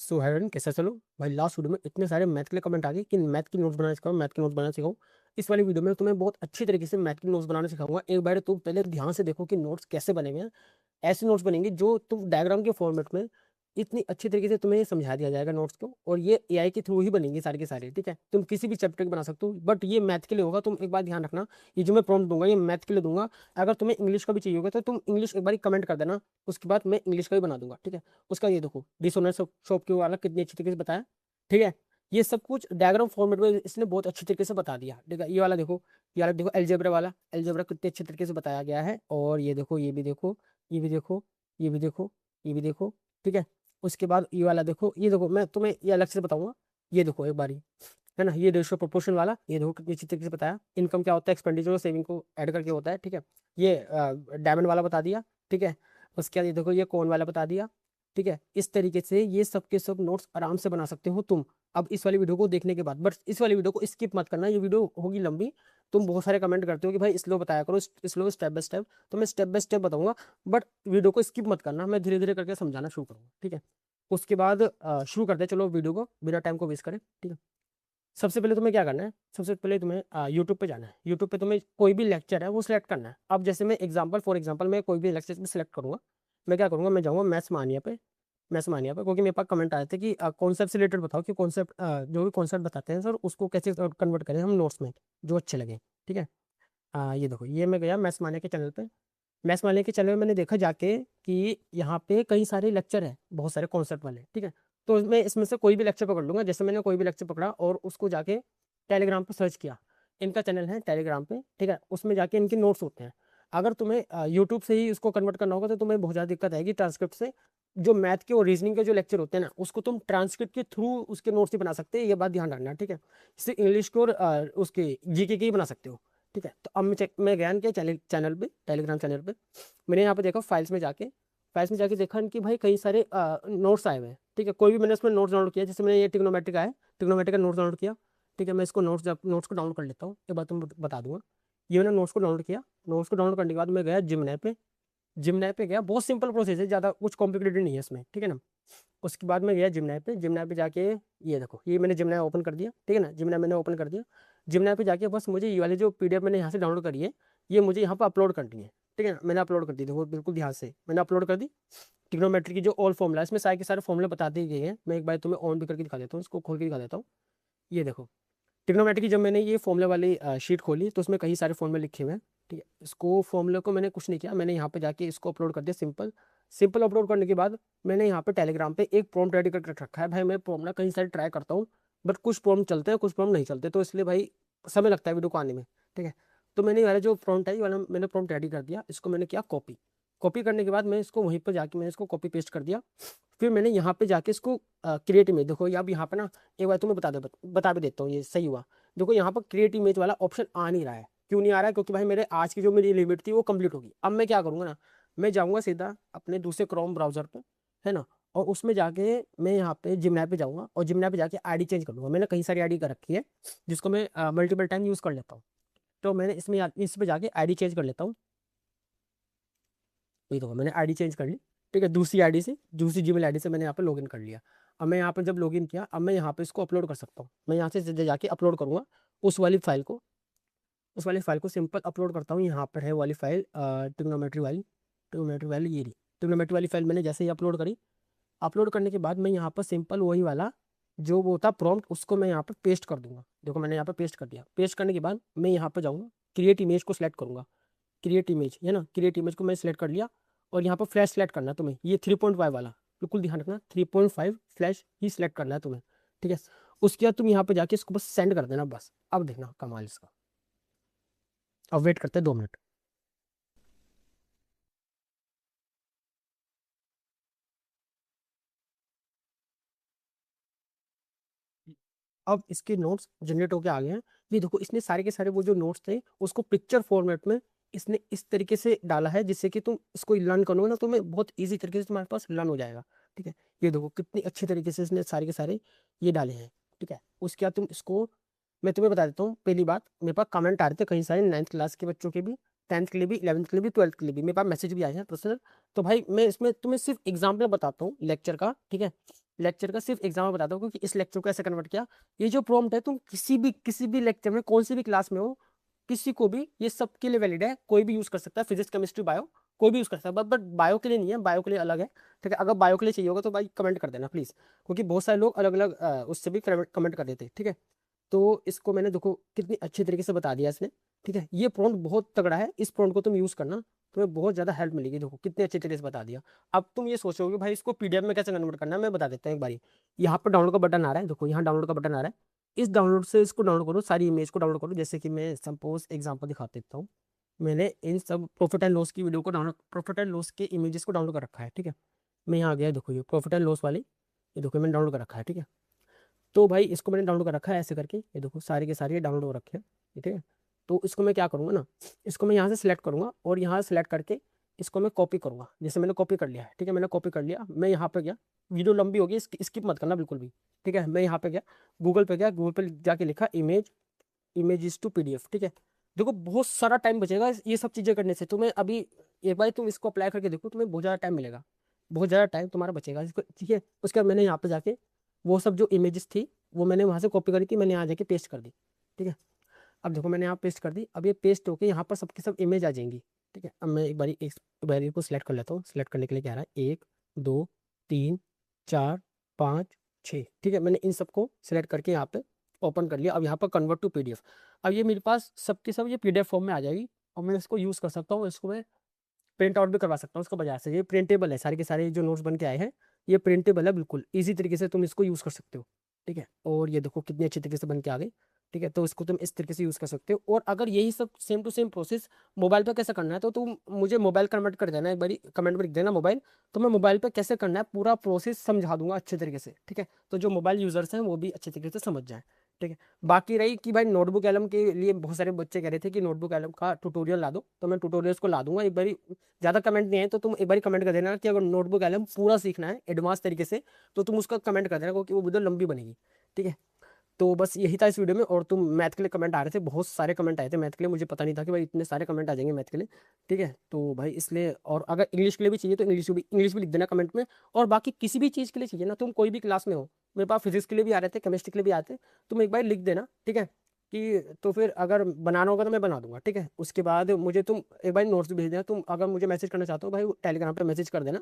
सो है कैसा चलो भाई। लास्ट वीडियो में इतने सारे मैथ के लिए कमेंट आ गए कि मैथ की नोट्स बनाना सिखाओ, मैथ की नोट्स बनाना सिखाओ। इस वाली वीडियो में तुम्हें बहुत अच्छी तरीके से मैथ की नोट्स बनाना सिखाऊंगा। एक बार तुम पहले ध्यान से देखो कि नोट्स कैसे बनेंगे हैं। ऐसे नोट्स बनेंगे जो तुम डायग्राम के फॉर्मेट में इतनी अच्छी तरीके से तुम्हें समझा दिया जाएगा नोट्स को, और ये एआई के थ्रू ही बनेंगे सारे के सारे। ठीक है, तुम किसी भी चैप्टर के बना सकते हो, बट ये मैथ के लिए होगा। तुम एक बात ध्यान रखना, ये जो मैं प्रॉम्प्ट दूंगा ये मैथ के लिए दूंगा। अगर तुम्हें इंग्लिश का भी चाहिए होगा तो तुम इंग्लिश एक बार कमेंट कर देना, उसके बाद मैं इंग्लिश का भी बना दूंगा। ठीक है, उसका ये देखो डिसोनेंस शॉप के वाला कितनी अच्छी तरीके से बताया। ठीक है, ये सब कुछ डायग्राम फॉर्मेट में इसने बहुत अच्छी तरीके से बता दिया। ठीक है, ये वाला देखो एलजेब्रा वाला, एलजेब्रा कितने अच्छे तरीके से बताया गया है। और ये देखो, ये भी देखो, ये भी देखो, ये भी देखो, ये भी देखो। ठीक है, उसके बाद ये वाला देखो, ये देखो मैं तुम्हें ये अलग से बताऊंगा। ये देखो एक बारी, है ना, ये रेशियो प्रोपोर्शन वाला, ये देखो कितनी अच्छी तरीके से बताया। इनकम क्या होता है, एक्सपेंडिचर और सेविंग को ऐड करके होता है। ठीक है, ये डायमंड वाला बता दिया। ठीक है, उसके बाद ये देखो ये कौन वाला बता दिया। ठीक है, इस तरीके से ये सब के सब नोट्स आराम से बना सकते हो तुम अब इस वाली वीडियो को देखने के बाद। बट इस वाली वीडियो को स्किप मत करना, ये वीडियो होगी लंबी। तुम बहुत सारे कमेंट करते हो कि भाई स्लो बताया करो, स्लो स्टेप बाय स्टेप, तो मैं स्टेप बाय स्टेप बताऊंगा। बट वीडियो को स्किप मत करना, मैं धीरे धीरे करके समझाना शुरू करूंगा। ठीक है, उसके बाद शुरू करते हैं। चलो वीडियो को बिना टाइम को वेस्ट करें। ठीक है, सबसे पहले तुम्हें क्या करना है, सबसे पहले तुम्हें यूट्यूब पे जाना है। यूट्यूब पे तुम्हें कोई भी लेक्चर है वो सिलेक्ट करना है। अब जैसे मैं एग्जांपल फॉर एग्जांपल मैं कोई भी लेक्चर सिलेक्ट करूंगा। मैं क्या करूंगा, मैं जाऊंगा मैथ्स मानिया पे। मैथ्स मानिया पे, क्योंकि मेरे पास कमेंट आए थे कि कॉन्सेप्ट से रिलेटेड बताओ कि कॉन्सेप्ट जो भी कॉन्सेप्ट बताते हैं सर उसको कैसे कन्वर्ट करें हम नोट्स में जो अच्छे लगे। ठीक है, ये देखो, ये मैं गया मैथ्स मानिया के चैनल पे। मैथ्स मानिया के चैनल में मैंने देखा जाके कि यहाँ पे कई सारे लेक्चर है, बहुत सारे कॉन्सेप्ट वाले। ठीक है, तो मैं इसमें से कोई भी लेक्चर पकड़ लूंगा। जैसे मैंने कोई भी लेक्चर पकड़ा और उसको जाके टेलीग्राम पे सर्च किया। इनका चैनल है टेलीग्राम पे। ठीक है, उसमें जाके इनके नोट्स होते हैं। अगर तुम्हें यूट्यूब से ही उसको कन्वर्ट करना होगा तो तुम्हें बहुत ज़्यादा दिक्कत आएगी ट्रांसक्रिप्ट से। जो मैथ के और रीजनिंग के जो लेक्चर होते हैं ना, उसको तुम ट्रांसक्रिप्ट के थ्रू उसके नोट्स ही बना सकते हैं, ये बात ध्यान रखना। ठीक है, इससे इंग्लिश के और उसके जीके के ही बना सकते हो। ठीक है, तो अब मैं गया इनके चैनल पे, टेलीग्राम चैनल पे। मैंने यहाँ पे देखा फाइल्स में जाके देखा कि भाई कई सारे नोट्स आए हुए हैं। ठीक है, कोई भी मैंने उसमें नोट्स डाउनलोड किया, जैसे मैंने ये ट्रिग्नोमेट्री का है, ट्रिग्नोमेट्री का नोट्स डाउनलोड किया। ठीक है, मैं इसको नोट्स को डाउनलोड कर लेता हूँ, एक बार तुम बता दूंगा। ये मैंने नोट्स को डाउनलोड किया। नोट्स को डाउनलोड करने के बाद मैं गया जिमनाई पे गया। बहुत सिंपल प्रोसेस है, ज़्यादा कुछ कॉम्प्लिकेटेड नहीं है इसमें। ठीक है ना, उसके बाद मैं गया जिमनाई पे जाके ये देखो, ये मैंने जिमनाई ओपन कर दिया। ठीक है ना, जिमनाई मैंने ओपन कर दिया। जिमनाई पे जाके बस मुझे ये वाली जो पीडीएफ मैंने यहाँ से डाउनलोड करी है, ये मुझे यहाँ पर अपलोड करनी है। ठीक है ना, मैंने अपलोड कर दी, देखो बिल्कुल ध्यान से मैंने अपलोड कर दी। ट्रिग्नोमेट्री की जो ऑल फॉर्मूला है, इसमें सारे के सारे फॉर्मूले बता दिए गए हैं। मैं एक बार तुम्हें ऑन भी करके दिखा देता हूँ, इसको खोल के दिखा देता हूँ। ये देखो ट्रिग्नोमेट्री की जब मैंने ये फॉर्मूले वाली शीट खोली तो उसमें कई सारे फॉर्मूले लिखे हुए हैं। ठीक है, इसको फॉर्मूले को मैंने कुछ नहीं किया, मैंने यहाँ पे जाके इसको अपलोड कर दिया। सिंपल सिंपल अपलोड करने के बाद मैंने यहाँ पे टेलीग्राम पे एक प्रॉम्प्ट रेडी करके रखा है। भाई मैं फॉर्मूला कहीं सारे ट्राई करता हूँ, बट कुछ प्रॉम्प्ट चलते हैं कुछ प्रॉम्प्ट नहीं चलते, तो इसलिए भाई समय लगता है वीडियो को आने में। ठीक है, तो मैंने ये वाला जो प्रॉम्प्ट है ये वाला मैंने प्रॉम्प्ट रेडी कर दिया। इसको मैंने किया कॉपी। कॉपी करने के बाद मैं इसको वहीं पर जाके मैंने इसको कॉपी पेस्ट कर दिया। फिर मैंने यहाँ पे जाके इसको क्रिएट इमेज, देखो अब यहाँ पे ना एक बार तुम्हें बता भी देता हूँ ये सही हुआ। देखो यहाँ पर क्रिएट इमेज वाला ऑप्शन आ नहीं रहा है। क्यों नहीं आ रहा है, क्योंकि भाई मेरे आज की जो मेरी लिमिट थी वो कंप्लीट होगी। अब मैं क्या करूँगा ना, मैं जाऊँगा सीधा अपने दूसरे क्रोम ब्राउजर पे, है ना, और उसमें जाके मैं यहाँ पे जिमनाई पे जाऊँगा और जिमनाई पे जाके आईडी चेंज कर लूँगा। मैंने कई सारी आईडी कर रखी है जिसको मैं मल्टीपल टाइम यूज़ कर लेता हूँ। तो मैंने इस पे जाके आईडी चेंज कर लेता हूँ। ये देखो मैंने आईडी चेंज कर ली। ठीक है, दूसरी जीमेल आईडी से मैंने यहाँ पे लॉगिन कर लिया। अब मैं यहाँ पे जब लॉगिन किया, अब मैं यहाँ पे इसको अपलोड कर सकता हूँ। मैं यहाँ से सीधे जाके अपलोड करूँगा उस वाली फाइल को। उस वाली फाइल को सिंपल अपलोड करता हूँ। यहाँ पर है वाली फाइल ट्रिग्नोमेट्री वाली ये रही। ट्रिग्नोमेट्री वाली फाइल मैंने जैसे ही अपलोड करी, अपलोड करने के बाद मैं यहाँ पर सिंपल वही वाला जो वो था प्रॉम्प्ट उसको मैं यहाँ पर पेस्ट कर दूंगा। देखो मैंने यहाँ पर पेस्ट कर दिया। पेस्ट करने के बाद मैं यहाँ पर जाऊँगा, क्रिएट इमेज को सिलेक्ट करूँगा। क्रिएट इमेज है ना, क्रिएट इमेज को मैं सिलेक्ट कर लिया। और यहाँ पर फ्लैश सेलेक्ट करना है तुम्हें, ये 3.5 वाला बिल्कुल ध्यान रखना, 3.5 फ्लैश ही सिलेक्ट करना है तुम्हें। ठीक है, उसके बाद तुम यहाँ पे जाके इसको बस सेंड कर देना बस। अब देखना कमाल इसका। अब वेट करते हैं 2 मिनट। अब इसके नोट्स जनरेट होके आ गए हैं। ये देखो इसने सारे के सारे वो जो नोट्स थे उसको पिक्चर फॉर्मेट में इसने इस तरीके से डाला है जिससे कि तुम इसको लर्न करोगे ना तो तुम्हें बहुत इजी तरीके से तुम्हारे पास लर्न हो जाएगा। ठीक है, ये देखो कितनी अच्छी तरीके से इसने सारे के सारे ये डाले हैं। ठीक है, उसके बाद तुम इसको, मैं तुम्हें बता देता हूँ। पहली बात, मेरे पास कमेंट आ रहे थे कई सारे 9th क्लास के बच्चों के भी, 10th के लिए भी, 11th के लिए भी, 12th के लिए भी मेरे पास मैसेज भी आए हैं पर्सनल। तो भाई मैं इसमें तुम्हें सिर्फ एग्जाम्पल बताता हूँ लेक्चर का। ठीक है, लेक्चर का सिर्फ एग्जाम्पल बताता हूँ कि इस लेक्चर को ऐसे कन्वर्ट किया। ये जो प्रॉम्प्ट है तुम किसी भी लेक्चर में, कौन सी भी क्लास में हो, किसी को भी, ये सबके लिए वैलिड है, कोई भी यूज कर सकता है, फिजिक्स केमिस्ट्री बायो कोई भी यूज कर सकता है। बट बायो के लिए नहीं है, बायो के लिए अलग है, ठीक है। अगर बायो के लिए चाहिए होगा तो भाई कमेंट कर देना प्लीज, क्योंकि बहुत सारे लोग अलग अलग उससे भी कमेंट कर देते हैं, ठीक है। तो इसको मैंने देखो कितनी अच्छी तरीके से बता दिया इसने, ठीक है। ये प्रॉम्प्ट बहुत तगड़ा है, इस प्रॉम्प्ट को तुम यूज करना, तुम्हें बहुत ज्यादा हेल्प मिलेगी। देखो कितने अच्छे तरीके से बता दिया। अब तुम ये सोचोगे भाई इसको पीडीएफ में कैसे कन्वर्ट करना है, मैं बता देता हूँ एक बारी। यहाँ पर डाउनलोड का बटन आ रहा है, देखो यहाँ डाउनलोड का बटन आ रहा है। इस डाउनलोड से इसको डाउनलोड करो, सारी इमेज को डाउनलोड करो। जैसे कि मैं सपोज एग्जाम्पल दिखा देता हूँ। मैंने इन सब प्रॉफिट एंड लॉस की वीडियो को डाउनलोड, प्रॉफिट एंड लॉस के इमेजेस को डाउनलोड कर रखा है, ठीक है। मैं यहाँ गया, देखो ये प्रॉफिट एंड लॉस वाली, ये देखो मैंने डाउनलोड कर रखा है, ठीक है। तो भाई इसको मैंने डाउनलोड कर रखा है ऐसे करके, ये देखो सारे के सारे डाउनलोड हो रखे हैं, ठीक है। तो इसको मैं क्या करूँगा ना, इसको मैं यहाँ से सिलेक्ट करूँगा और यहाँ से सिलेक्ट करके इसको मैं कॉपी करूँगा। जैसे मैंने कॉपी कर लिया है, ठीक है, मैंने कॉपी कर लिया। मैं यहाँ पे गया, वीडियो लंबी होगी, स्किप मत करना बिल्कुल भी, ठीक है। मैं यहाँ पे गया, गूगल पे गया, गूगल पे जाके लिखा इमेज टू पीडीएफ, ठीक है। देखो बहुत सारा टाइम बचेगा ये सब चीज़ें करने से। तुम्हें अभी एक बार तुम इसको अप्लाई करके देखो, तुम्हें बहुत ज़्यादा टाइम मिलेगा, बहुत ज़्यादा टाइम तुम्हारा बचेगा इसको, ठीक है। उसके बाद मैंने यहाँ पे जाके वो सब जो इमेजेस थी वो मैंने वहाँ से कॉपी करी थी, मैंने यहाँ जाके पेस्ट कर दी, ठीक है। अब देखो मैंने यहाँ पेस्ट कर दी, अब ये पेस्ट होके यहाँ पर सबकी सब इमेज आ जाएंगी, ठीक है। अब मैं एक बारी को सिलेक्ट कर लेता हूँ। सिलेक्ट करने के लिए क्या आ रहा है, 1 2 3 4 5 6, ठीक है। मैंने इन सबको सिलेक्ट करके यहाँ पे ओपन कर लिया। अब यहाँ पर कन्वर्ट टू पीडीएफ, अब ये मेरे पास सबकी सब ये पीडीएफ फॉर्म में आ जाएगी और मैं इसको यूज़ कर सकता हूँ। इसको मैं प्रिंट आउट भी करवा सकता हूँ उसको बाजार से। ये प्रिंटेबल है, सारे के सारे जो नोट्स बन के आए हैं ये प्रिंटेबल है, बिल्कुल ईजी तरीके से तुम इसको यूज़ कर सकते हो, ठीक है। और ये देखो कितनी अच्छी तरीके से बन के आ गई, ठीक है। तो इसको तुम इस तरीके से यूज़ कर सकते हो। और अगर यही सब same to same process mobile पे कैसे करना है तो तुम मुझे मोबाइल कन्वर्ट कर देना, एक बारी कमेंट में लिख देना मोबाइल, तो मैं मोबाइल पे कैसे करना है पूरा प्रोसेस समझा दूंगा अच्छे तरीके से, ठीक है। तो जो मोबाइल यूजर्स हैं वो भी अच्छे तरीके से समझ जाए, ठीक है। बाकी रही कि भाई नोटबुक एलम के लिए बहुत सारे बच्चे कह रहे थे कि नोटबुक एलम का ट्यूटोरियल ला दो, तो मैं ट्यूटोरियल्स को ला दूंगा एक बारी। ज़्यादा कमेंट नहीं है तो तुम एक बार कमेंट कर देना कि अगर नोटबुक एलम पूरा सीखना है एडवांस तरीके से तो तुम उसका कमेंट कर देना, क्योंकि वो वीडियो लंबी बनेगी, ठीक है। तो बस यही था इस वीडियो में। और तुम मैथ के लिए कमेंट आ रहे थे, बहुत सारे कमेंट आए थे मैथ के लिए, मुझे पता नहीं था कि भाई इतने सारे कमेंट आ जाएंगे मैथ के लिए, ठीक है। तो भाई इसलिए, और अगर इंग्लिश के लिए भी चाहिए तो इंग्लिश भी लिख देना कमेंट में। और बाकी किसी भी चीज़ के लिए चाहिए ना, तुम कोई भी क्लास में हो, मेरे पास फिजिक्स के लिए भी आ रहे थे, केमिस्ट्री के लिए भी आते, तुम एक बार लिख देना, ठीक है। कि तो फिर अगर बनाना होगा तो मैं बना दूंगा, ठीक है। उसके बाद मुझे तुम एक बार नोट्स भेज देना। तुम अगर मुझे मैसेज करना चाहते हो भाई टेलीग्राम पे मैसेज कर देना,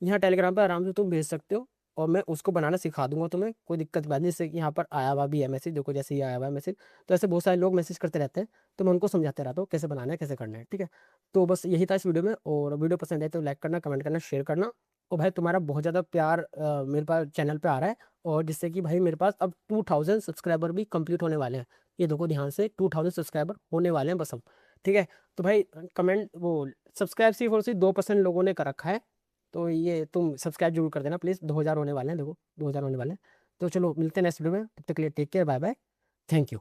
यहाँ टेलीग्राम पे आराम से तुम भेज सकते हो और मैं उसको बनाना सिखा दूंगा तुम्हें, कोई दिक्कत बात नहीं। जैसे कि यहाँ पर आया हुआ भी है मैसेज, देखो जैसे ये आया हुआ है मैसेज, तो ऐसे बहुत सारे लोग मैसेज करते रहते हैं, तो मैं उनको समझाते रहता हूँ कैसे बनाना है कैसे करना है, ठीक है। तो बस यही था इस वीडियो में। और वीडियो पसंद आए तो लाइक करना, कमेंट करना, शेयर करना। और भाई तुम्हारा बहुत ज़्यादा प्यार मेरे पास चैनल पे आ रहा है, और जिससे कि भाई मेरे पास अब 2000 सब्सक्राइबर भी कंप्लीट होने वाले हैं। ये देखो ध्यान से 2000 सब्सक्राइबर होने वाले हैं बस अब, ठीक है। तो भाई कमेंट वो सब्सक्राइब सिर्फ और सिर्फ 2% लोगों ने कर रखा है, तो ये तुम सब्सक्राइब जरूर कर देना प्लीज़। 2000 होने वाले हैं, देखो 2000 होने वाले हैं। तो चलो मिलते हैं नेक्स्ट वीडियो में, तब तक के लिए take care, bye bye, thank you.